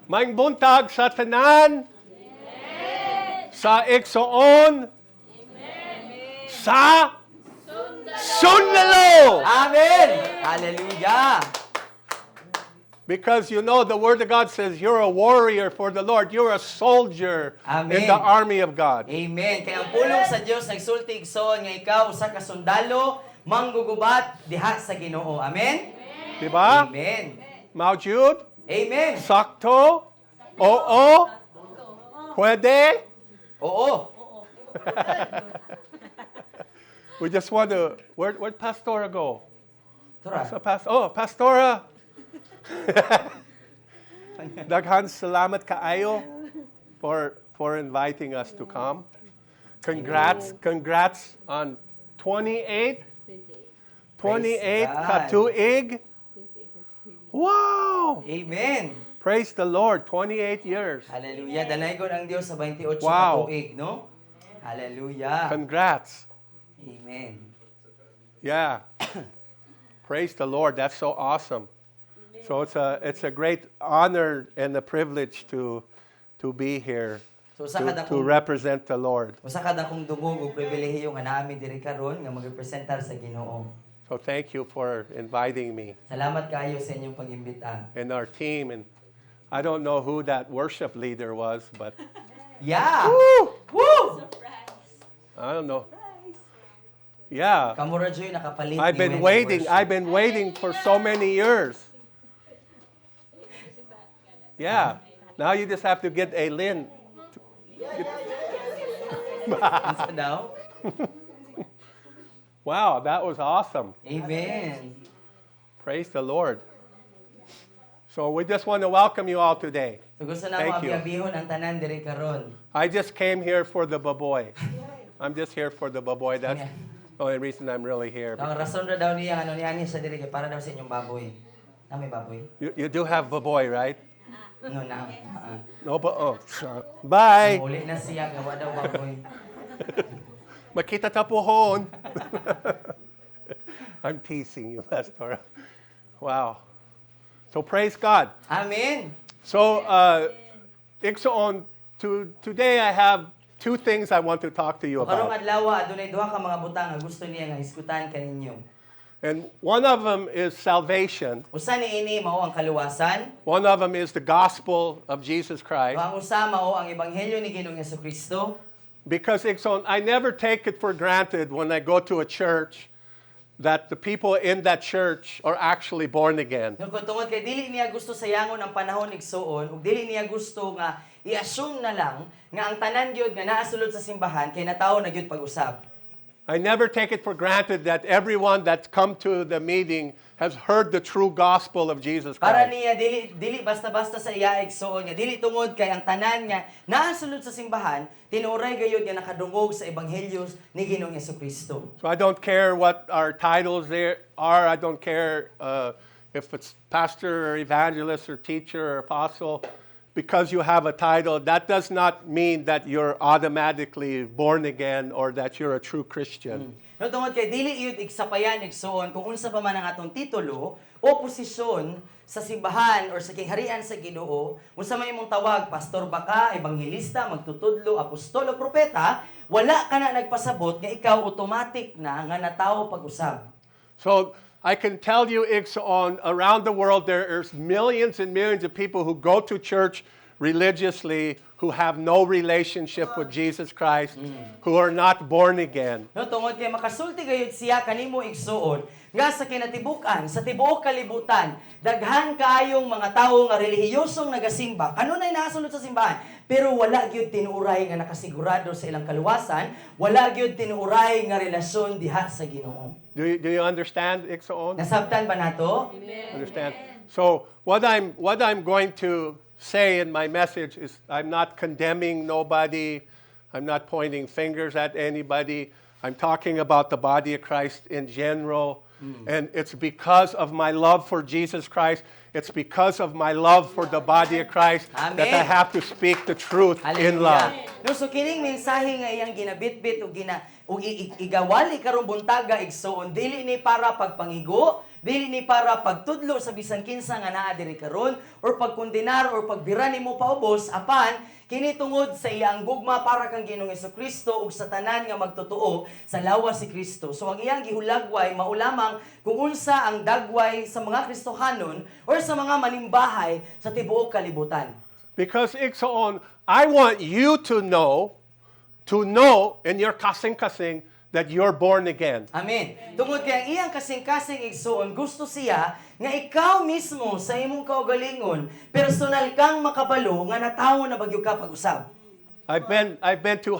Maing buntag sa tanan. Sa igsoon. Sa sundalo. Amen! Hallelujah! Because you know the Word of God says you're a warrior for the Lord. You're a soldier Amen. in the army of God. Amen. Kaya ang pulong sa Dios nagsulti igsoon nga ikaw usa ka sundalo manggugubat diha sa Ginoo. Amen. Diba? Amen. Maujud? Amen. Sakto? Oo? Pwede? Oo. We just want to, where'd Pastora go? Tura. Pastora. Daghan salamat kaayo for inviting us to come. Congrats on 28 Praise God. katuig. Wow! Amen. Praise the Lord, 28 years. Hallelujah. Danay ko ng Dios sa 28 Wow. ka tuig, no? Hallelujah. Congrats. Amen. Yeah. Praise the Lord. That's so awesome. So it's a great honor and a privilege to be here So usa to represent the Lord. kada kong dungog ug pribilehiyo nga naami diri karon nga magrepresentar sa Ginoo. So thank you for inviting me Salamat kaayo sa inyong pag-imbita. and our team. And I don't know who that worship leader was, but Yeah. woo, Woo! I don't know. Yeah. Kamura Joy nakapalit I've ni been Wendy waiting. worship. I've been waiting for so many years. Yeah. Now you just have to get a Lynn. Isa daw? Wow, that was awesome. Amen. Praise the Lord. So we just want to welcome you all today. So gusto na Thank mo you. abiyabihon ang tanan diri karon. I just came here for the baboy. I'm just here for the baboy. That's the only reason I'm really here. Ang rason ra daw niya ano niya sa diri kay para daw sa inyong baboy. Na may baboy? You do have baboy, right? No na. No, but bye. Uli na siya gawa daw baboy. Makita tapuhon. I'm teasing you, Pastor. Wow. So praise God. Amen. So, Iksoon, today I have two things I want to talk to you Karong about. adlaw adunay duha ka mga butang nga gusto niya nga hisgutan kaninyo. And one of them is salvation. Usa niini mao ang kaluwasan, One of them is the gospel of Jesus o Christ. ang usa mao ang ebanghelyo ni Ginoong Jesucristo. Because Iksoon, I never take it for granted when I go to a church that the people in that church are actually born again. Kung tungod kay dili niya gusto sayangon ang panahon igsuon ug dili niya gusto nga i-assume na lang nga ang tanan gyud nga naa sulod sa simbahan kay natawo na gyud pag-usab. I never take it for granted that everyone that's come to the meeting has heard the true gospel of Jesus Para Christ. niya dili basta-basta sa iya igsuon nga dili tungod kay ang tanan nga naa sulod sa simbahan tinuray gayud nga nakadungog sa ebanghelyo ni Ginoong Jesucristo. So I don't care what our titles there are. I don't care if it's pastor or evangelist or teacher or apostle. Because you have a title, that does not mean that you're automatically born again or that you're a true Christian. No tungod kay dili yun igsapayan igsuon kung unsa pa man ang atong titulo o posisyon sa simbahan or sa kingharian sa Ginoo, unsa may imong tawag, pastor ba ka, ebanghelista, magtutudlo, apostol o propeta, wala ka na nagpasabot nga ikaw automatic na nga natawo pag-usab. So I can tell you, Iksoon, around the world there are millions and millions of people who go to church religiously who have no relationship with Jesus Christ, who are not born again. No tungod kay makasulti gayud siya kanimo igsuon nga sa kinatibukan sa tibuok kalibutan daghan kaayong mga tawo nga relihiyosong nagasimba kanunay naasulod sa simbahan pero wala gyud tinuray nga nakasigurado sa ilang kaluwasan, wala gyud tinuray nga relasyon diha sa Ginoo. Do you understand, Iksoon? Nasabtan ba nato? Understand? So what I'm going to say in my message is I'm not condemning nobody. I'm not pointing fingers at anybody. I'm talking about the body of Christ in general. And it's because of my love for Jesus Christ. It's because of my love for the body of Christ that I Amen. have to speak the truth in love. No, so kining mensahe nga iyang ginabitbit o igawali karong buntaga igsoon dili ni para pagpangigo, dili ni para pagtudlo sa bisan kinsa nga naa diri karon or pagkondenar or pagbira nimo paubos apan kini tungod sa iyang gugma para kang Ginoong Hesukristo ug sa tanan nga magtotoo sa lawas si Kristo. So ang iyang gihulagway mao lamang kung unsa ang dagway sa mga Kristohanon or sa mga manimbahay sa tibuok kalibutan. Because Iksoon, I want you to know in your kasing-kasing that you're born again. Amen. Tungod kay ang iyang kasing-kasing igsuon, gusto siya nga ikaw mismo sa imong kaugalingon, personal kang makabalo nga natawo na bagyo ka pag-usab. I've been to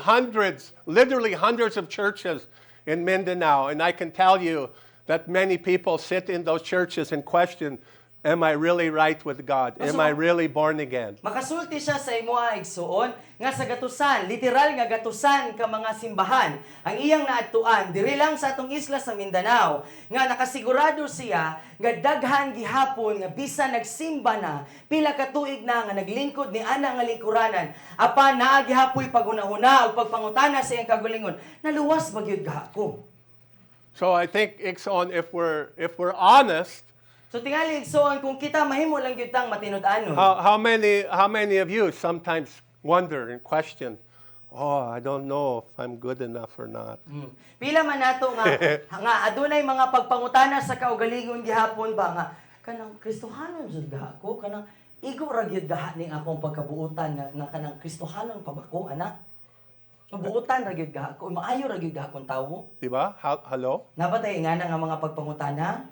literally hundreds of churches in Mindanao, and I can tell you that many people sit in those churches and question, am I really right with God? Am I really born again? Makasulti siya sa imoa igsuon nga sa gatusan, literal nga gatusan ka mga simbahan. Ang iyang naadtuan diri lang sa atong isla sa Mindanao nga nakasigurado siya nga daghan gihapon nga bisan nagsimba na pila ka tuig na nga naglingkod ni ana nga lingkuranan apan naa gihapoy paghunahuna ug pagpangutana sa iyang kagulingon naluwas ba gyud gahako. So I think Iksoon, if we're honest, So tingali igsuon kung kita mahimo lang gyud tang matinud-anon. how many of you sometimes wonder and question, oh, I don't know if I'm good enough or not. Pila man nato nga adunay mga pagpangutana sa kaugalingon gihapon ba nga kanang Kristohanon jud ga ako kanang igo ra gyud gaha ning akong pagkabuutan nga kanang Kristohanon pa ba ko anak? Mabuutan ra gyud gaha ko, maayo ra gyud gaha kong tawo. Diba? Hello? Nabatay nga nga mga pagpangutana?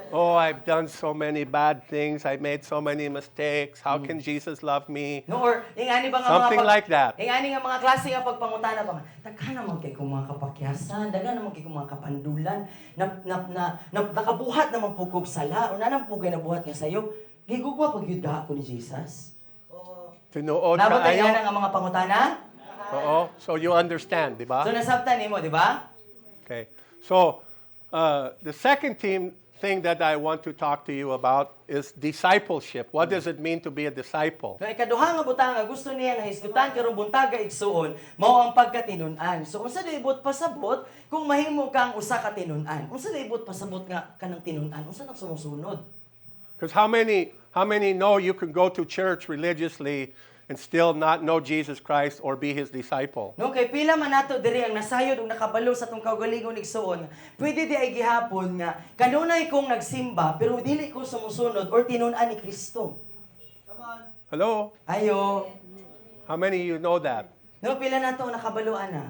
Oh, I've done so many bad things. I made so many mistakes. How can Jesus love me? No, or ingani ba nga Something like that. Ingani nga mga klase nga pagpangutana ba nga daghan naman kay kung mga kapakyasan, daghan naman kay kung mga kapandulan nakabuhat naman pugog sala o nanang pugay na buhat nga sayo. Gigugma pag yun ko ni Jesus. Tinuod Nabatay kaayo? nga mga pangutana? Oo. So you understand, di ba? So nasabtan nimo, di ba? Okay. So the second thing that I want to talk to you about is discipleship. What does it mean to be a disciple? Kaya ikaduha nga butang nga gusto niya nga hisgutan karong buntaga igsuon mao ang pagkatinun-an. So unsa daibot pasabot kung mahimo kang usa ka tinun-an? Unsa daibot pasabot nga kanang tinun-an? Unsa nang sumusunod? Because how many know you can go to church religiously and still not know Jesus Christ or be His disciple? No, kay pila man nato diri ang nasayod ug nakabalo sa atong kaugalingon igsuon. Pwede di ay gihapon nga kanunay kong nagsimba pero dili ko sumusunod or tinun-an ni Kristo. Hello? Ayo. How many of you know that? No, pila nato ang nakabaluan na.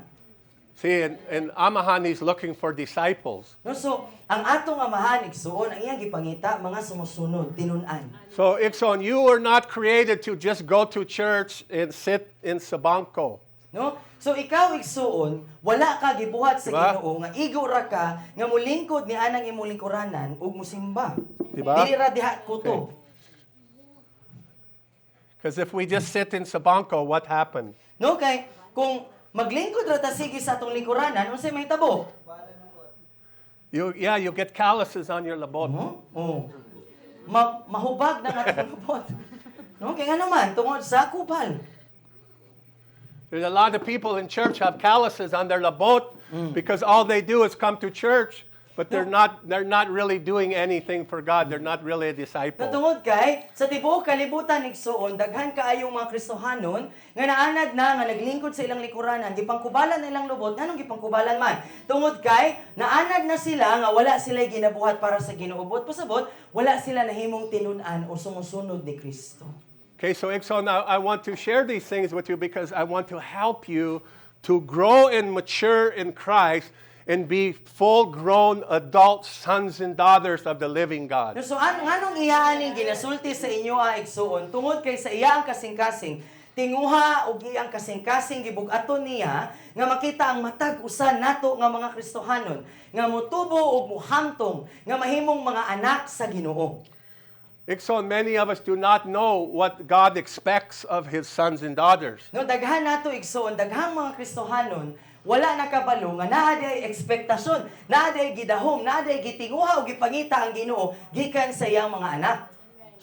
See, and Amahan is looking for disciples. No, so ang atong amahan igsuon ang iyang gipangita mga sumusunod tinun-an. So, Ikson, you were not created to just go to church and sit in Sabanco. No? So ikaw igsuon, wala ka gibuhat sa Diba? Ginoo nga igo ra ka nga mulingkod ni anang imong lingkuranan ug musimba. Diba? Dili ra diha kuto. Because if we just sit in Sabanco, what happened? No, kay kung maglingkod ra ta sige sa atong lingkuranan, unsay mahitabo? You get calluses on your labot. Oh. Mahubag na nga atong labot. No, kay nga naman tungod sa kupal. There's a lot of people in church have calluses on their labot because all they do is come to church, but they're not really doing anything for God. They're not really a disciple. Natungod kay sa tibuok kalibutan igsuon daghan kaayong mga Kristohanon nga naanad na nga naglingkod sa ilang likuranan gipangkubalan na ilang lubot nganong gipangkubalan man tungod kay naanad na sila nga wala sila ginabuhat para sa Ginoo bot pasabot wala sila nahimong tinun-an o sumusunod ni Kristo. Okay, so Ikson, I want to share these things with you because I want to help you to grow and mature in Christ and be full-grown adult sons and daughters of the living God. So anong iyaaning ginasulti sa inyo igsuon tungod kay sa iya ang kasing-kasing tinguha og iyang kasing-kasing gibug-aton niya nga makita ang matag usan nato nga mga Kristohanon nga motubo ug muhamtong nga mahimong mga anak sa Ginoo. Ikson, many of us do not know what God expects of His sons and daughters. No, daghan nato igsuon, daghang mga Kristohanon wala nakabalo nga naa day ekspektasyon, naa day gidahom, naa day gitinguha o gipangita ang Ginoo gikan sa iyang mga anak.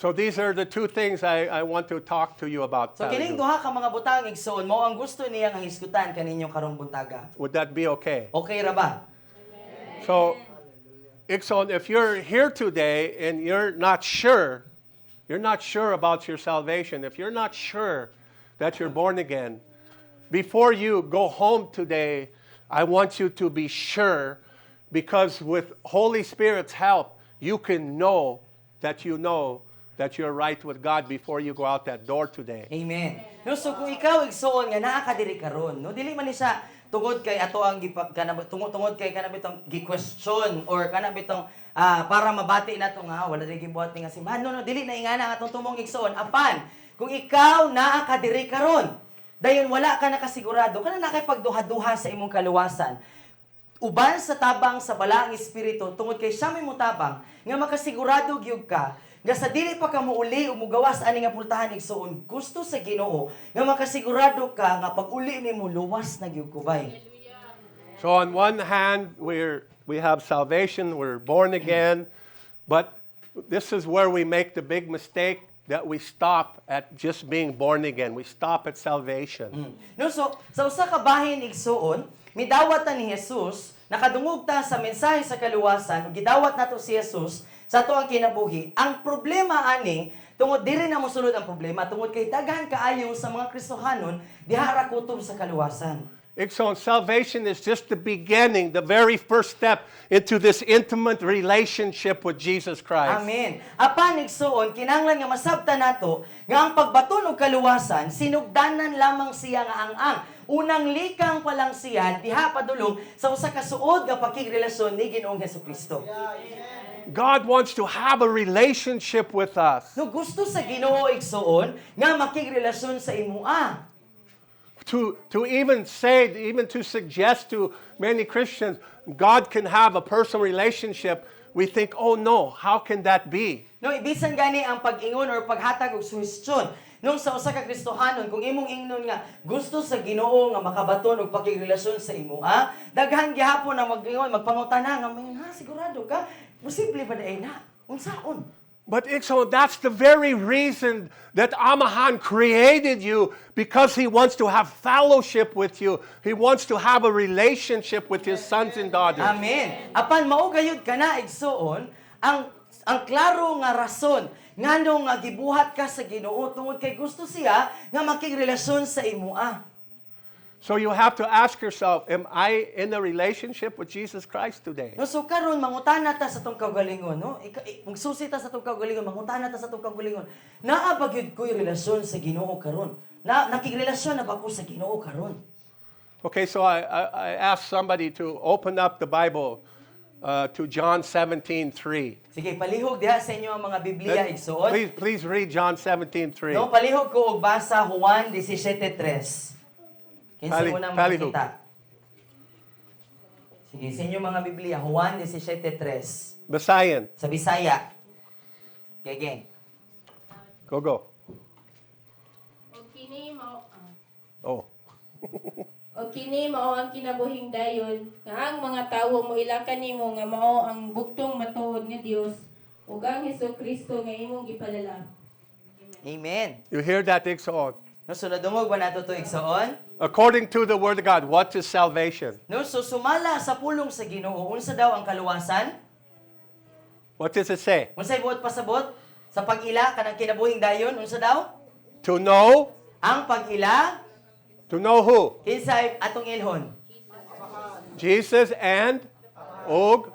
So these are the two things I want to talk to you about. So kining duha ka mga butang igsuon mao ang gusto niya nga hisgutan kaninyong karong buntaga. Would that be okay? Okay ra ba? So Ikson, if you're here today and you're not sure about your salvation, if you're not sure that you're born again, before you go home today, I want you to be sure, because with Holy Spirit's help, you can know that you're right with God before you go out that door today. Amen. No, so kung ikaw igsuon nga naa ka diri karon, no dili man ni siya tungod kay ato ang tungod kay kana bitong gi-question or kana bitong para mabati nato nga wala diri gibuhat ni nga simbahan. No, dili na ingana nga atong tumong igsuon. Apan, kung ikaw naa ka diri karon, dayon wala ka nakasigurado, kana na kay pagduha-duha sa imong kaluwasan. Uban sa tabang sa balaang espiritu tungod kay siya may mutabang nga makasigurado gyud ka nga sa dili pa ka muuli o mugawas ani nga pultahan igsuon gusto sa Ginoo nga makasigurado ka nga pag uli nimo luwas na gyud kubay. So on one hand, we have salvation, we're born again, but this is where we make the big mistake that we stop at just being born again. We stop at salvation. No, so sa usa ka bahin igsuon, midawat ni Jesus, nakadungog ta sa mensahe sa kaluwasan, ug gidawat nato si Jesus sa ato ang kinabuhi. Ang problema ani, tungod diri na mosulod ang problema, tungod kay daghan kaayo sa mga Kristohanon diha ra kutob sa kaluwasan. So salvation is just the beginning, the very first step into this intimate relationship with Jesus Christ. Amen. Apan igsuon kinahanglan nga masabtan nato nga ang pagbaton og kaluwasan sinugdanan lamang siya nga ang unang likang pa lang siya diha padulong sa usa ka suod nga pakigrelasyon ni Ginoong Hesukristo. God wants to have a relationship with us. No gusto sa Ginoo igsuon nga makigrelasyon sa imuha. To even to suggest to many Christians, God can have a personal relationship, we think, oh no, how can that be? No, ibisan gani ang pag-ingon or paghatag og suhestyon. Nung sa usa ka Kristohanon, kung imong ingnon nga gusto sa Ginoo nga makabaton og pakigrelasyon sa imo, daghan gihapon ang mag-ingon, magpangutana nga, sigurado ka, posible ba daay na? Unsaon? But so that's the very reason that Amahan created you, because he wants to have fellowship with you. He wants to have a relationship with his sons and daughters. Amen. Apan mao gayud kana igsuon ang klaro nga rason nganong nga gibuhat ka sa Ginoo tungod kay gusto siya nga makigrelasyon sa imuha. So you have to ask yourself, am I in a relationship with Jesus Christ today? No, so karon mangutana ta sa tong kaugalingon, no? Magsusi ta sa tong kaugalingon, mangutana ta sa tong kaugalingon. Naa ba gyud ko'y relasyon sa Ginoo karon? Nakigrelasyon na ba ko sa Ginoo karon? Okay, so I asked somebody to open up the Bible to John 17:3. Sige, palihog diha sa inyo ang mga Biblia igsuon. Please read John 17:3. No, palihog ko og basa Juan 17:3. Kinsa mo nang Palihog. makita? Sige, sa inyo mga Biblia, Juan 17:3. Basayan. Sa Bisaya. Gege. Go. O kini mao Oh. o kini mao ang kinabuhing dayon nga ang mga tawo mo ilakan nimo nga mao ang buktong matuod nga Dios ug ang Hesukristo nga imong gipalala. Amen. You hear that, Iksoon? No, so nadungog ba nato to igsoon? According to the Word of God, what is salvation? No, so sumala sa pulong sa Ginoo, unsa daw ang kaluwasan? What does it say? Unsay buot pasabot? Sa pag-ila kanang kinabuhing dayon, unsa daw? To know? Ang pag-ila, To know who? kinsay atong ilhon? Jesus and Og.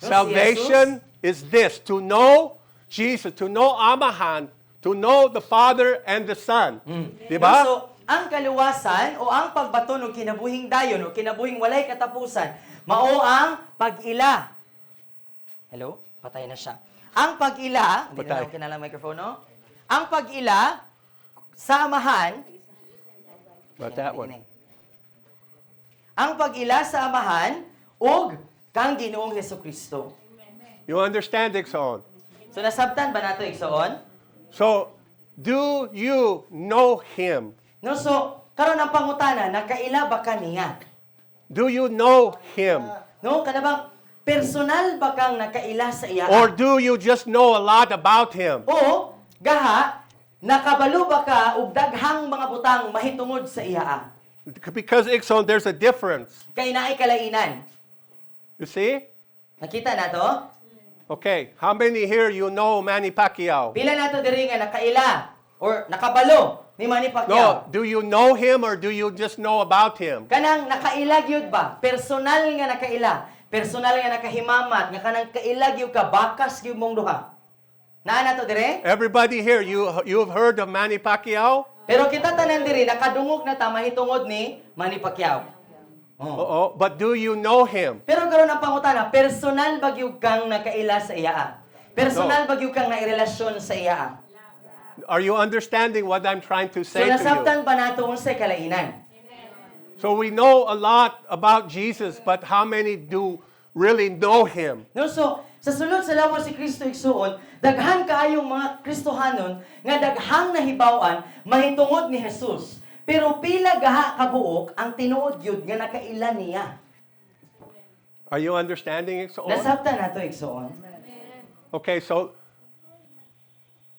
si Salvation is this, to know Jesus, to know Amahan, to know the Father and the Son. Diba? So, ang kaluwasan o ang pagbaton o kinabuhing dayon o kinabuhing walay katapusan, mao ang pag-ila. Hello? Patay na siya. Ang pag-ila, hindi Patay. na okay na lang microphone, no? Ang pag-ila, samahan, But that one. ang pag-ila sa amahan, og kang Ginoong Hesukristo. You understand, Iksoon? So, nasabtan ba nato igsoon? So, do you know Him? No, so, karon ang pangutana, nakaila ba ka niya? Do you know Him? No, kana bang personal ba kang nakaila sa iya? Or do you just know a lot about Him? O, gaha, nakabalo ba ka og daghang mga butang mahitungod sa iya? Because, Iksoon, there's a difference. Kay naay kalainan. You see? Nakita na to? Okay, how many here you know Manny Pacquiao? Pila na to diri nga nakaila or nakabalo ni Manny Pacquiao. No, do you know him or do you just know about him? Kanang nakailag yun ba? Personal nga nakaila. Personal nga nakahimamat. Nga kanang kailag yun ka. Bakas yun mong duha. Naa to dire? Everybody here, you've heard of Manny Pacquiao? Pero kita tanan diri, nakadungog na ta mahitungod ni Manny Pacquiao. Oh. Oo, but do you know him? Pero karon ang pangutana, personal ba gyud kang nakaila sa iya? Personal ba gyud kang nairelasyon sa iya? Are you understanding what I'm trying to So say to you? nasabtan ba nato unsay kalainan? So we know a lot about Jesus, but how many do really know him? No, so sa sulod sa lawas si Kristo igsuon, daghan kaayong mga Kristohanon nga daghang nahibaw-an mahitungod ni Jesus. Pero pila gaha kabuok ang tinuod gyud nga nakaila niya. Are you understanding it? So, Nasabtan nato igsuon. okay, so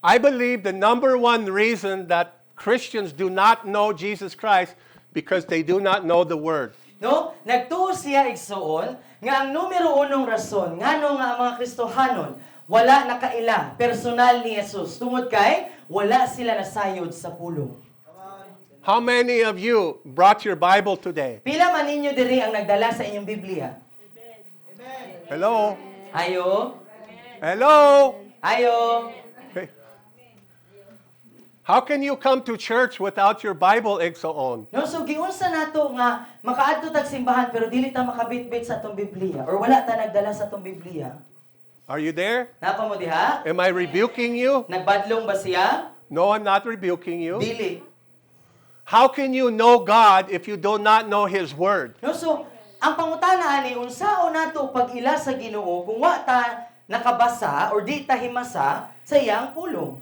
I believe the number one reason that Christians do not know Jesus Christ because they do not know the Word. No? Nagtuo siya igsuon nga ang numero unong rason ngano nga ang mga Kristohanon wala nakaila personal ni Jesus tungod kay wala sila nasayod sa pulong. How many of you brought your Bible today? Pila man ninyo diri ang nagdala sa inyong Biblia? Hello? Ayo. Hello? Ayo. Okay. How can you come to church without your Bible igsoon? No, so giunsa nato nga makaadto tag simbahan pero dili ta makabitbit sa atong Biblia or wala ta nagdala sa atong Biblia. Are you there? Napa mo diha? Am I rebuking you? Nagbadlong ba siya? No, I'm not rebuking you. Dili. How can you know God if you do not know His Word? No, so ang pangutana ani unsaon nato pag-ila sa Ginoo kung wa ta nakabasa or di ta himasa sa iyang pulong.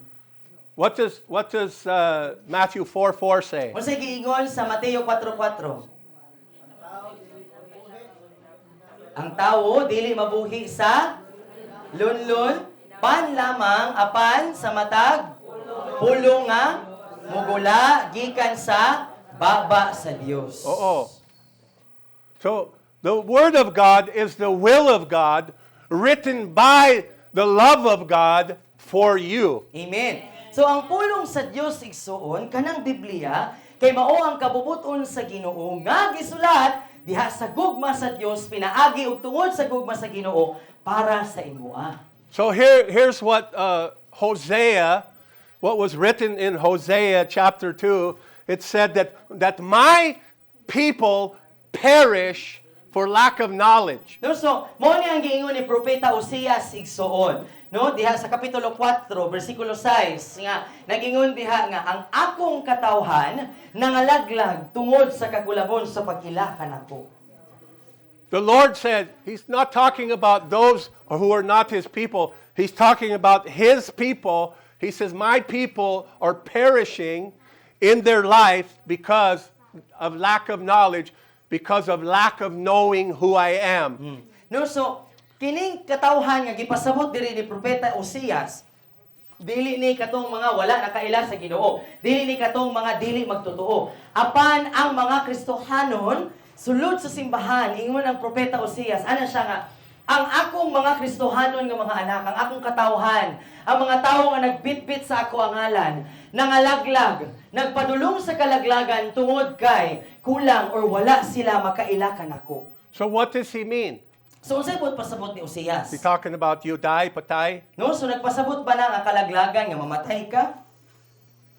What does Matthew 4:4 say? Unsay giingon sa Mateo 4:4? Ang tawo dili mabuhi sa lunlun pan lamang apan sa matag pulong nga mugula gikan sa baba sa Dios. Oo. So, the Word of God is the will of God written by the love of God for you. Amen. So ang pulong sa Dios igsuon kanang Biblia kay mao ang kabubuton sa Ginoo nga gisulat diha sa gugma sa Dios pinaagi ug tungod sa gugma sa Ginoo para sa imuha. So here's what what was written in Hosea chapter 2. It said that my people perish for lack of knowledge. No, so mo ni ang giingon ni propeta Oseas igsuon. No, diha sa kapitulo 4 bersikulo 6 nga nagingon diha nga ang akong katawhan nangalaglag tungod sa kakulangon sa pag-ila kanako. The Lord said He's not talking about those who are not His people. He's talking about His people. He says, my people are perishing in their life because of lack of knowledge, because of lack of knowing who I am. No, so kining katawhan nga gipasabot diri ni propeta Oseas, dili ni katong mga wala nakaila sa Ginoo, dili ni katong mga dili magtotoo. Apan ang mga Kristohanon sulod sa simbahan, ingon ang propeta Oseas, ana siya nga ang akong mga Kristohanon nga mga anak, ang akong katawhan, ang mga tawo nga nagbitbit sa ako ang ngalan, nangalaglag, nagpadulong sa kalaglagan tungod kay kulang or wala sila makaila kanako. So what does He mean? So unsay pod pasabot ni Oseas? He's talking about you die, patay. No, so nagpasabot ba na ang kalaglagan nga mamatay ka?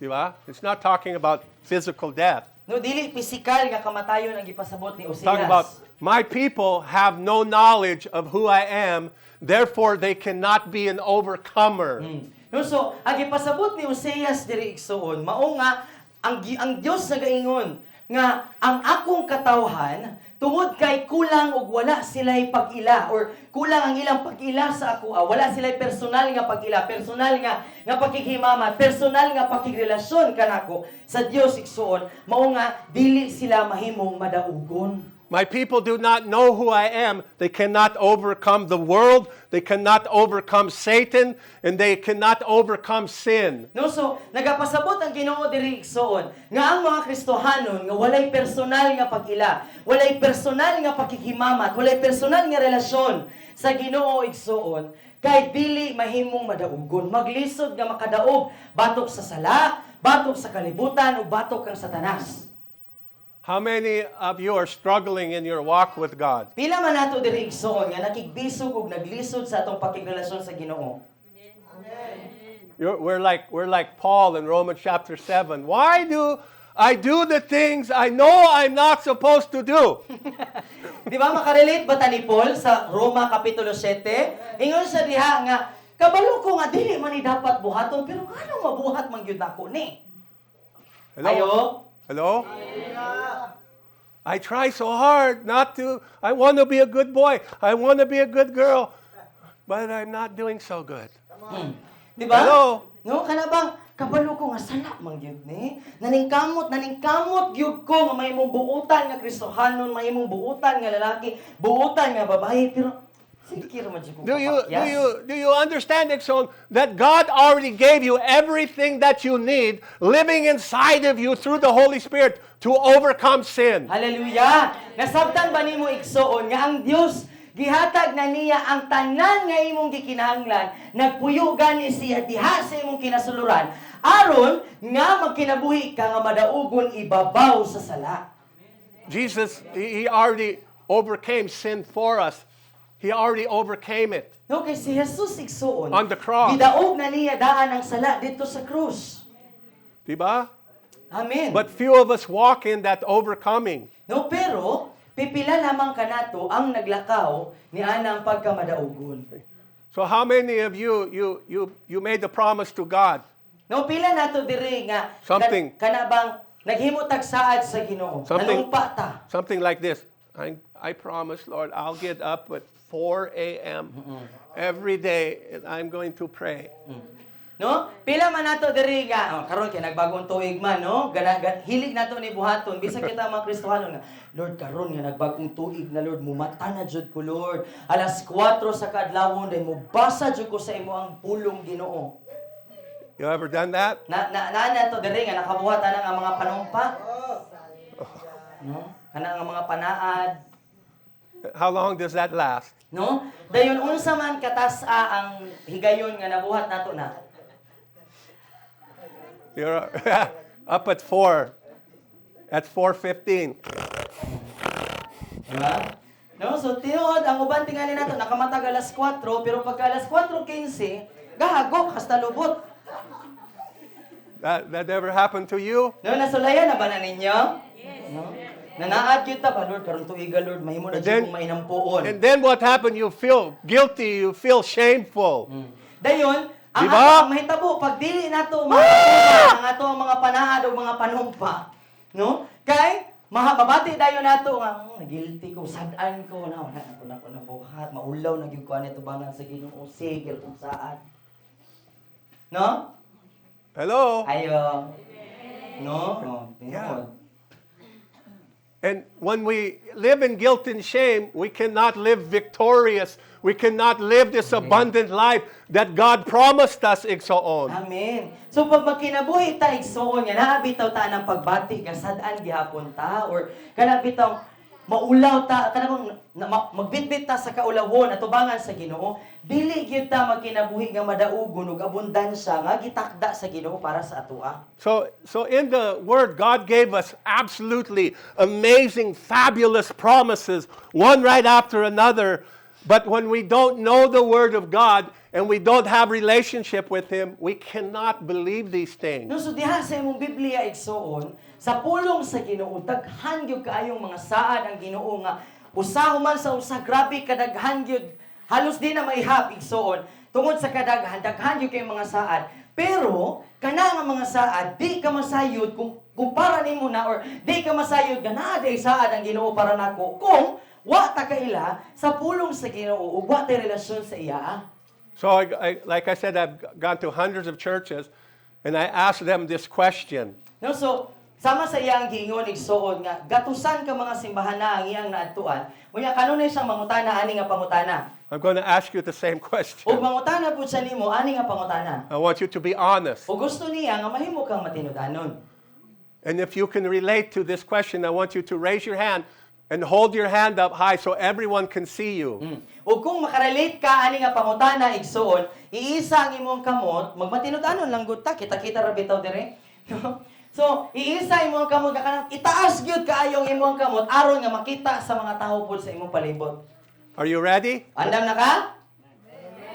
Di ba? It's not talking about physical death. No, dili pisikal nga kamatayon ang gipasabot ni It's talking Oseas. about my people have no knowledge of who I am, therefore they cannot be an overcomer. No, so ang gipasabot ni Oseas diri igsuon mao nga ang Dios nagaingon nga ang akong katawhan tungod kay kulang og wala sila'y pag-ila or kulang ang ilang pag-ila sa ako, wala sila'y personal nga pag-ila, personal nga pakighimamat, personal nga pakigrelasyon kanako sa Dios igsuon, mao nga dili sila mahimong madaugon. My people do not know who I am. They cannot overcome the world. They cannot overcome Satan. And they cannot overcome sin. No, so nagapasabot ang Ginoo diri igsoon nga ang mga Kristohanon nga walay personal nga pag-ila, walay personal nga pakikimamat, walay personal nga relasyon sa Ginoo igsoon, kay dili mahimong madaugon, maglisod nga makadaog batok sa sala, batok sa kalibutan ug batok kang Satanas. How many of you are struggling in your walk with God? Pila man nato diri igsoon nga nakigbisog ug naglisod sa atong pakigrelasyon sa Ginoo. We're like Paul in Romans chapter 7. Why do I do the things I know I'm not supposed to do? Di ba makarelate ba ta ni Paul sa Roma kapitulo 7? Ingon sa diha nga kabalo ko nga dili man ni dapat buhaton pero ngano mabuhat man gyud nako ni? Hello? Ayo. Hello? I try so hard not to. I want to be a good boy. I want to be a good girl. But I'm not doing so good. Di ba? Hello? No, kana bang kabalo ko nga sala man gyud ni. Naningkamot gyud ko nga mahimong buutan nga Kristohanon, mahimong buutan nga lalaki, buutan nga babae pero sikir man gyud ko. Do you understand, Exxon, that God already gave you everything that you need living inside of you through the Holy Spirit to overcome sin? Hallelujah! Nasabtan ba nimo igsoon nga ang Dios gihatag na niya ang tanan nga imong gikinahanglan, nagpuyo gani siya diha sa imong kinasuluran, aron nga magkinabuhi ka nga madaugon ibabaw sa sala. Jesus, He already overcame sin for us. He already overcame it. No, kay si Jesus igsoon, On the cross. gidaog na niya daan ang sala dito sa krus. Diba? Amen. But few of us walk in that overcoming. No, pero pipila lamang kanato ang naglakaw ni anang pagkamadaugon. So how many of you made the promise to God? No, pila nato diri nga Something. kana bang naghimo tag saad sa Ginoo. Something. Nalumpa ta. Something like this. I promise, Lord, I'll get up at 4 a.m. every day and I'm going to pray. No? Pila man nato diri nga karon kay nagbagong tuig man, no? Hilig nato ni buhaton bisag kita mga Kristohanon nga. Lord, karon nga nagbagong tuig na Lord, mumata na jud ko Lord. Alas 4 sa kadlawon day mubasa jud ko sa imo ang pulong Ginoo. You ever done that? Na to diri nga nakabuhat ana nga mga panumpa. No? Kana nga mga panaad. How long does that last? No? Dayon unsa man katas-a ang higayon nga nabuhat nato na. You're up at 4. At 4:15. Diba? No, so tinuod ang uban tingali nato nakamatag alas 4 pero pagka alas 4:15 gahagok hasta lubot. That ever happened to you? No, nasulayan na ba na ninyo? Yes. No? Nanaad kita pa Lord karon tuiga Lord mahimo na jud kong mainampuon. And then what happened? You feel guilty. You feel shameful. Dayon, ang Diba? atong mahitabo pag dili nato ang ato mga panaad o mga panumpa, no? Kay mabati dayon nato nga guilty ko, sad-an ko na wala ako nabuhat, maulaw na gyud ko ani tubangan sa Ginoo, sige kung saan. No? Hello? Ayo. No? Oh, Yeah. And when we live in guilt and shame, we cannot live victorious. We cannot live this abundant life that God promised us, Igsoon. Amen. So pag magkinabuhi ta igsoon nga naa bitaw ta ng pagbati nga sad-an gihapon ta or kana bitaw maulaw ta kanang magbitbit ta sa kaulawon atubangan sa Ginoo, dili gyud ta magkinabuhi nga madaugon ug abundansya nga gitakda sa Ginoo para sa atoa. So in the Word, God gave us absolutely amazing, fabulous promises, one right after another. But when we don't know the Word of God and we don't have relationship with Him, we cannot believe these things. No, so diha sa imong Biblia igsoon, sa pulong sa Ginoo daghan gyud kaayong mga saad ang Ginoo nga usa man sa usa grabe kadaghan gyud halos di na maihap igsoon tungod sa kadaghan daghan gyud kay mga saad. Pero kana nga mga saad di ka masayod kung para nimo na or di ka masayod nga naa day saad ang Ginoo para nako kung wa ta kaila sa pulong sa Ginoo ug wa tay relasyon sa iya. So, like I said, I've gone to hundreds of churches, and I asked them this question. No, so Sama sa iyang giingon igsuon nga gatusan ka mga simbahan ang iyang naadtuan. Unya kanunay siyang mangutana ani nga pangutana. I'm going to ask you the same Ug question. mangutana pud sa nimo ani nga pangutana. I want you to be honest. Ug gusto niya nga mahimo kang matinud-anon. And if you can relate to this question, I want you to raise your hand and hold your hand up high so everyone can see you. Ug kung makarelate ka ani nga pangutana igsuon, iisa ang imong kamot, magmatinud-anon lang gud ta, kita-kita ra bitaw dire. No? So, iisa imong kamot ka kanang itaas gyud kaayong imong kamot aron nga makita sa mga tawo pud sa imong palibot. Are you ready? Andam na ka?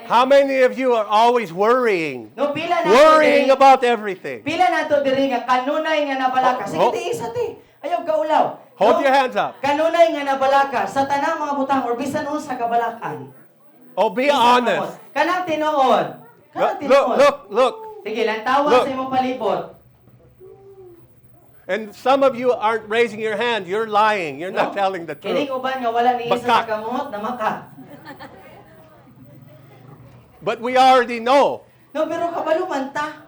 How many of you are always worrying? No, pila na Worrying about everything. Pila na to diri nga kanunay nga nabalaka. Sige Oh. ti isa ti. Ayaw ka ulaw. Hold your hands up. Kanunay nga nabalaka sa tanang mga butang or bisan unsa kabalakan. Oh, be Isa honest. kamot. Kanang tinuod. Kanang tinuod. Look. Sige, lang tawa Look. sa imong palibot. And some of you aren't raising your hand. You're lying. You're not telling the Kining truth. uban nga wala ni isa Baka. sa kamot na maka. But we already know. No, pero kabaluman ta.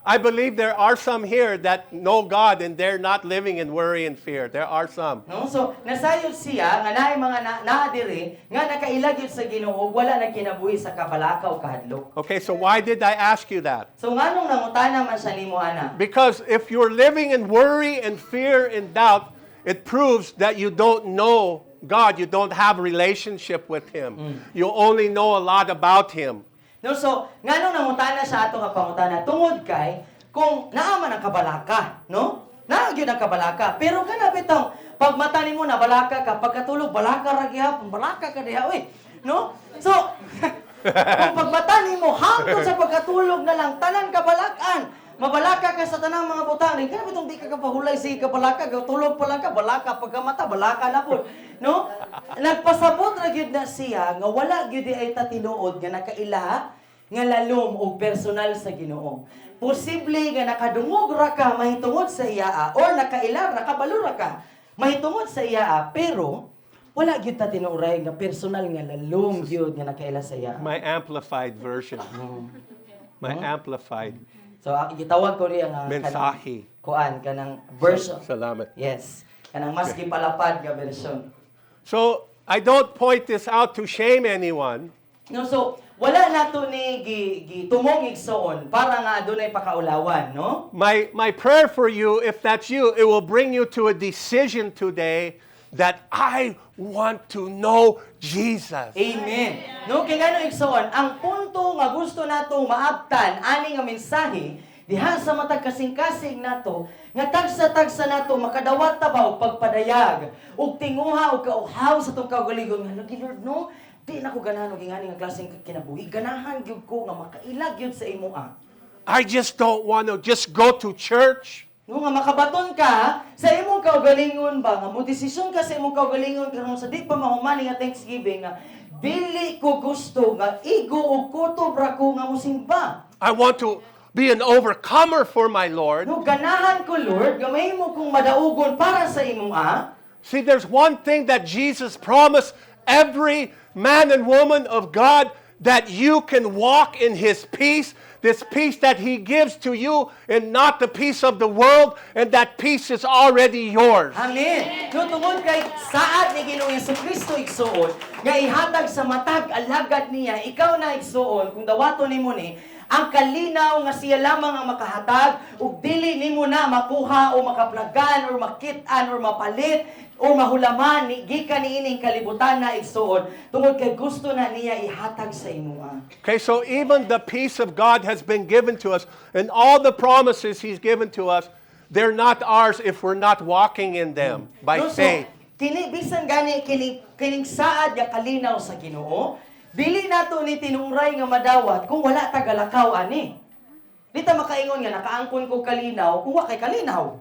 I believe there are some here that know God and they're not living in worry and fear. There are some. No? So, nasayod siya, nga naay mga naa diri, nga nakailag yun sa Ginoo, wala na kinabuhi sa kabalakaw kahadlok. Okay, so why did I ask you that? So, nganong nangutana man siya nimo ana? Because if you're living in worry and fear and doubt, it proves that you don't know God. You don't have a relationship with Him. You only know a lot about Him. No, so, nganong nangutana sa ato nga pangutana tungod kay kung naa man ang kabalaka, no? Naa gyud ang kabalaka, pero kana bitong pag mata nimo na balaka ka, pagkatulog balaka ra gyapon, balaka ka diha oy, no? So, kung pag mata nimo hangtod sa pagkatulog na lang tanan kabalakan, mabalaka ka sa tanang mga butang, kana bitong di ka kapahulay si kabalaka, tulog pa lang ka, balaka pagkamata, balaka na po, no? Nagpasabot ra gyud na siya nga wala gyud di ay tatinuod nga nakaila nga lalom og personal sa Ginoo. Posible nga nakadungog ra ka mahitungod sa iya or nakaila ra kabalo ra ka mahitungod sa iya pero wala gyud ta tinuray nga personal nga lalom gyud nga nakaila sa iya. My amplified version. My amplified So gitawag ko riya nga mensahe. kuan kanang version. Salamat. Yes. Kanang mas gipalapad nga version. So, I don't point this out to shame anyone. No, so wala nato ni gitumong igsoon para nga adunay pakaulawan, no? My prayer for you, if that's you, it will bring you to a decision today that I want to know Jesus. Amen. No, kay ngano igsoon, ang punto nga gusto natong maabtan ani nga mensahe diha sa matag kasing-kasing nato nga tagsa-tagsa nato makadawat ta ba og pagpadayag ug tinguha og kauhaw sa tong kaugalingon nga lagi Lord no di na ko ganahan og ingani nga klaseng kinabuhi ganahan gyud ko nga makailag gyud sa imoa. I just don't want to just go to church. No nga makabaton ka sa imong kaugalingon ba nga mo desisyon ka sa imong kaugalingon karon sa di pa mahumani nga Thanksgiving nga dili ko gusto nga igo og kutob ra ko nga mosimba. I want to be an overcomer for my Lord. No ganahan ko Lord nga mahimo kong madaugon para sa imoa. See, there's one thing that Jesus promised every man and woman of God, that you can walk in His peace, this peace that He gives to you and not the peace of the world, and that peace is already yours. Amen. No tungod kay saad ni Ginoong Jesucristo igsuon nga ihatag sa matag alagad niya ikaw na igsuon kung dawaton nimo ni ang kalinaw nga siya lamang ang makahatag ug dili nimo na makuha o makaplagan or makit-an or mapalit o mahulaman ni gikan niining kalibutan na igsuon tungod kay gusto na niya ihatag sa imoa. Okay, so even the peace of God has been given to us, and all the promises He's given to us, they're not ours if we're not walking in them by No, so, faith. kini bisan gani kining saad nga kalinaw sa Ginoo, dili nato ni tinungray nga madawat kung wala ta galakaw ani. Di ta makaingon nga nakaangkon ko kalinaw kung wa kay kalinaw.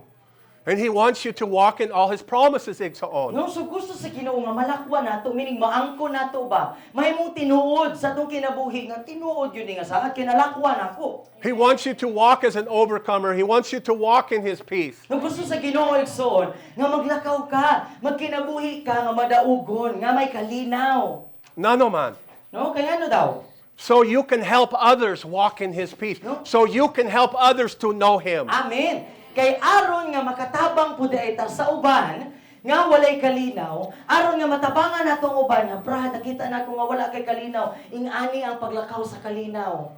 And He wants you to walk in all His promises, Igsoon. No, so gusto sa Ginoo nga malakwa nato, meaning maangkon nato ba? Mahimong tinuod sa atong kinabuhi nga tinuod yun nga saad kinalakwa nako. He wants you to walk as an overcomer. He wants you to walk in His peace. No, gusto sa Ginoo igsoon nga maglakaw ka, magkinabuhi ka nga madaugon, nga may kalinaw. Nano man. No, kaya ano daw? So you can help others walk in His peace. No. So you can help others to know Him. Amen. Kay aron nga makatabang pud ita sa uban nga walay kalinaw, aron nga matabangan natong uban nga brad nakita nako nga wala kay kalinaw, ingani ang paglakaw sa kalinaw.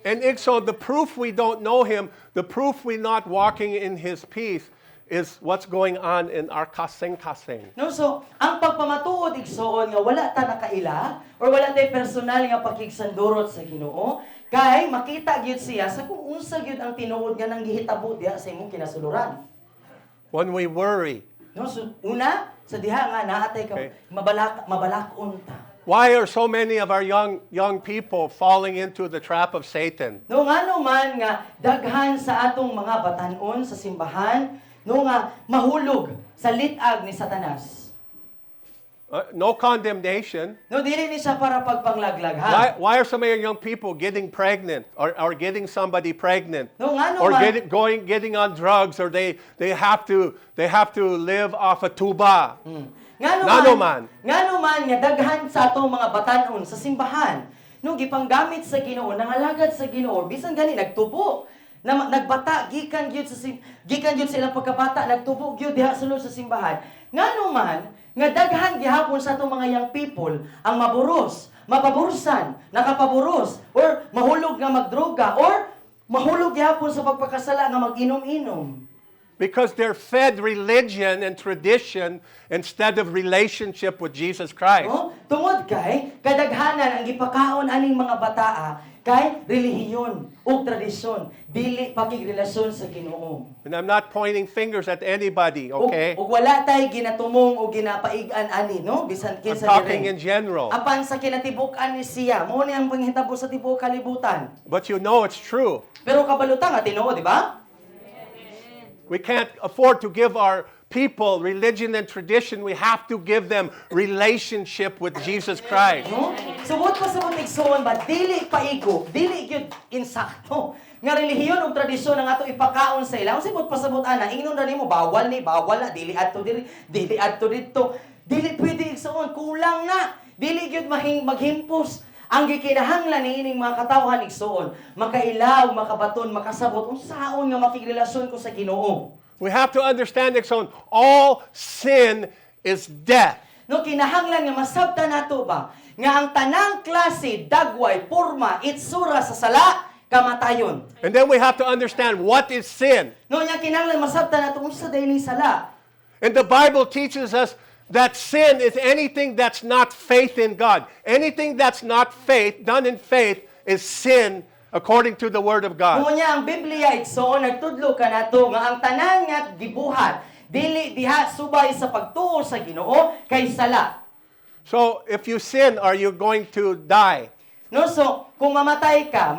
And so the proof we don't know him, the proof we're not walking in his peace is what's going on in our kasing-kasing. No, so ang pagpamatuod igsoon nga wala ta nakaila or wala tay personal nga pakigsandurot sa Ginoo, kay makita gyud siya sa kung unsa gyud ang tinuod nga nang gihitabo diha sa imong kinasuluran. When we worry, No, so una sa diha nga naatay ka Okay. mabalakon ta. why are so many of our young people falling into the trap of Satan? No ngano man nga daghan sa atong mga batan-on sa simbahan no nga mahulog sa litag ni Satanas. No condemnation. No dili ni siya para pagpanglaglag ha. Why are so many young people getting pregnant or getting somebody pregnant? No ngano Or man getting on drugs, or they have to live off a tuba. Ngano man. Ngano man nga daghan sa atong mga batan-on sa simbahan no gipanggamit sa Ginoo, nangalagad sa Ginoo, bisan gani nagtubo. Nagbata gikan gyud gikan gyud sa ilang pagkabata nagtubo gyud diha sulod sa simbahan. Ngano man nga daghan gihapon sa atong mga young people ang maburos, mapabursan, nakapaburos or mahulog nga magdroga or mahulog gihapon sa pagpakasala nga mag-inom-inom. Because they're fed religion and tradition instead of relationship with Jesus Christ. No? Tungod kay kadaghanan ang gipakaon aning mga bataa kay relihiyon ug tradisyon, dili pakigrelasyon sa Ginoo. And I'm not pointing fingers at anybody, okay? Ug wala tay ginatumong o ginapaigan ani, no? Bisan I'm kinsa talking dire. in general. Apan sa kinatibuk-an ni siya, mao ni ang panghitabo sa tibuok kalibutan. But you know it's true. Pero kabalutan nga Tinoo, di ba? We can't afford to give our people religion and tradition. We have to give them relationship with Jesus Christ. No? Subot pa sa igsoon ba dili paigo, dili gyud insakto. Nga relihiyon ug tradisyon ang ato ipakaon sa ila. Subot pa sabot ana, ingnon ra nimo bawal na dili adto diri, dili adto didto. Dili pwede igsoon, kulang na. Dili gyud maghimpos. Ang gikinahanglan niining mga katawhan igsoon, makailaw, makabaton, makasabot unsaon nga makigrelasyon ko sa Ginoo. We have to understand, Exxon, all sin is death. No kinahanglan nga masabtan nato ba nga ang tanang klase dagway, porma, itsura sa sala kamatayon. And then we have to understand what is sin. No nya kinahanglan masabtan nato unsa day ni sala. And the Bible teaches us that sin is anything that's not faith in God. Anything that's not faith, done in faith, is sin according to the Word of God. Mo nya ang Biblia igsoon nagtudlo kanato nga ang tanan nga gibuhat dili diha subay sa pagtuo sa Ginoo kay sala. So if you sin, are you going to die? No, so kung mamatay ka,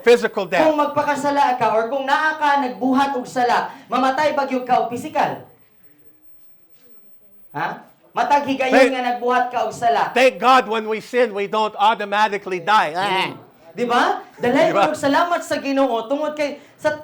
Physical death. kung magpakasala ka or kung naa ka nagbuhat og sala, mamatay bagyo ka og physical. Ha? Matag higayon nga nagbuhat ka og sala. Thank God when we sin, we don't automatically die. Di ba? Dalay Diba? ko salamat sa Ginoo tungod kay sa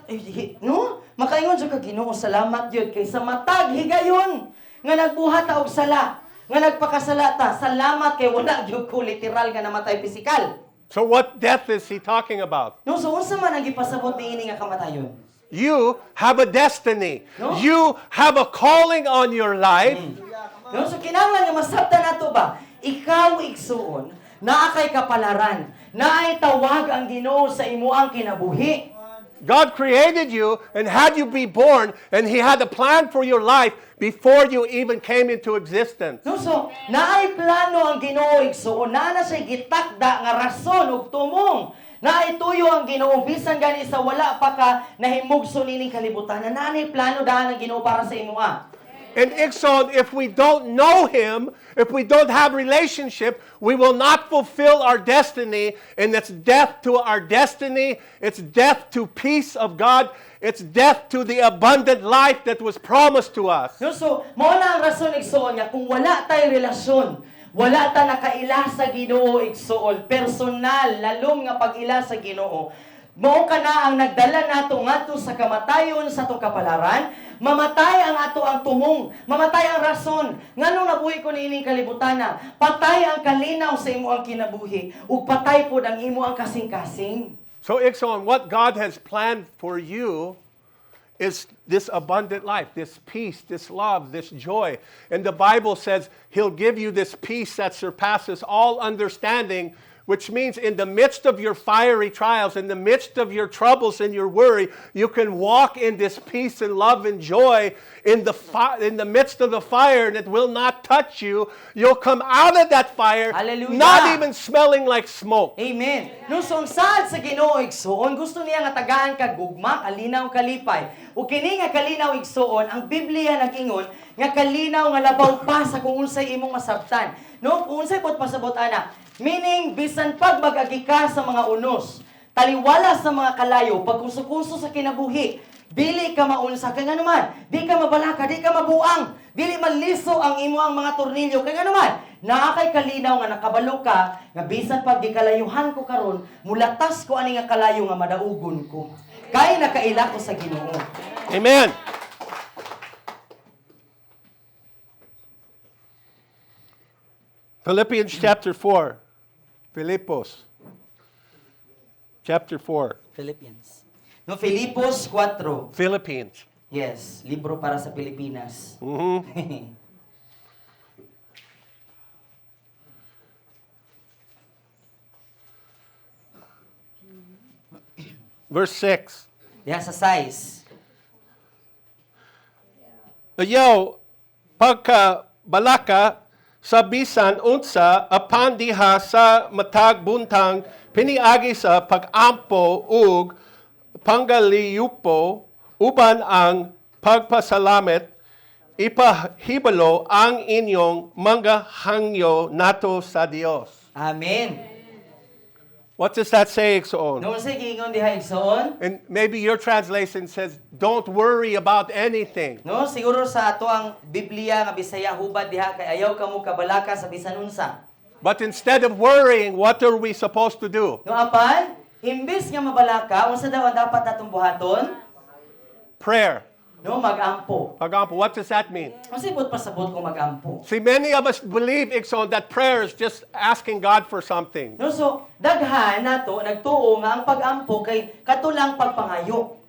no, makaingon sa Ginoo salamat gyud kay sa matag higayon nga nagbuhat ta og sala, nga nagpakasala ta. Salamat kay wala gyud ko literal nga namatay physical. So what death is he talking about? No, so unsa man ang gipasabot niini nga kamatayon? You have a destiny. No. You have a calling on your life. No, so kinahanglan nga masabtan nato ba? Ikaw igsuon, naa kay kapalaran, naay tawag ang Ginoo sa imuang kinabuhi. God created you and had you be born, and He had a plan for your life before you even came into existence. No, so naay plano ang Ginoo igsuon, naa na siya gitakda nga rason ug tumong. Naay tuyo ang Ginoo bisan gani sa wala pa ka nahimugso nining kalibutan. Naay plano daan ang Ginoo para sa imuha. And Ixon, if we don't know Him, if we don't have relationship, we will not fulfill our destiny, and it's death to our destiny, it's death to peace of God, it's death to the abundant life that was promised to us. No, so mao na ang rason igsuon nga kung wala tay relasyon, wala ta nakaila sa Ginoo igsuon, personal lalom nga pag-ila sa Ginoo. Mao kana ang nagdala nato ngadto sa kamatayon sa atong kapalaran. Mamatay ang ato ang tumong, mamatay ang rason. Nganong nabuhi ko niining kalibutana? Patay ang kalinaw sa imo ang kinabuhi, ug patay pod ang imo ang kasing-kasing. So Ixon, what God has planned for you is this abundant life, this peace, this love, this joy. And the Bible says He'll give you this peace that surpasses all understanding, which means in the midst of your fiery trials, in the midst of your troubles and your worry, you can walk in this peace and love and joy in the midst of the fire, and it will not touch you. You'll come out of that fire Hallelujah. not even smelling like smoke. Amen. No so saad sa Ginoo igsoon, gusto niya nga tagaan ka gugma, kalinaw kalipay. Ug kini nga kalinaw igsoon, ang Biblia nag-ingon nga kalinaw nga labaw pa sa kung unsay imong masabtan. No, kung unsay pod pasabot ana, meaning bisan pag mag-agi ka sa mga unos, taliwala sa mga kalayo, pagkuso-kuso sa kinabuhi, dili ka maunsa, kaya nga naman, di ka mabalaka, di ka mabuang, dili manliso ang imo ang mga tornilyo, kaya nga naman, naakay kalinaw nga nakabalo ka, nga bisan pag di kalayuhan ko karon, mulatas ko ani nga kalayo nga madaugon ko. Kaya nakaila ko sa Ginoo. Amen. Philippians chapter 4. Philippos. Chapter 4. Philippians. No, Filipos 4. Philippines. Yes, libro para sa Pilipinas. Verse 6. Yan sa size. Ayaw, pagka balaka, sa bisan unsa apan diha sa matag buntang piniagi sa pagampo ug panggaliyupo uban ang pagpasalamat ipahibalo ang inyong mga hangyo nato sa Dios. Amen. What does that say, Igsoon? Noon sa gingon diha igsoon, And maybe your translation says, don't worry about anything. no, siguro sa ato ang Biblia nga Bisaya hubad diha kay ayaw kamo kabalaka sa bisan unsa. But instead of worrying, what are we supposed to do? No apan, imbis nga mabalaka, unsa daw ang dapat natong buhaton? Prayer. No, magampo. Pagampo. What does that mean? Unsa ibot pasabot ko magampo? See, many of us believe, Igsoon, that prayer is just asking God for something. No, so daghan nato nagtuo nga ang pagampo kay katulang pagpangayo.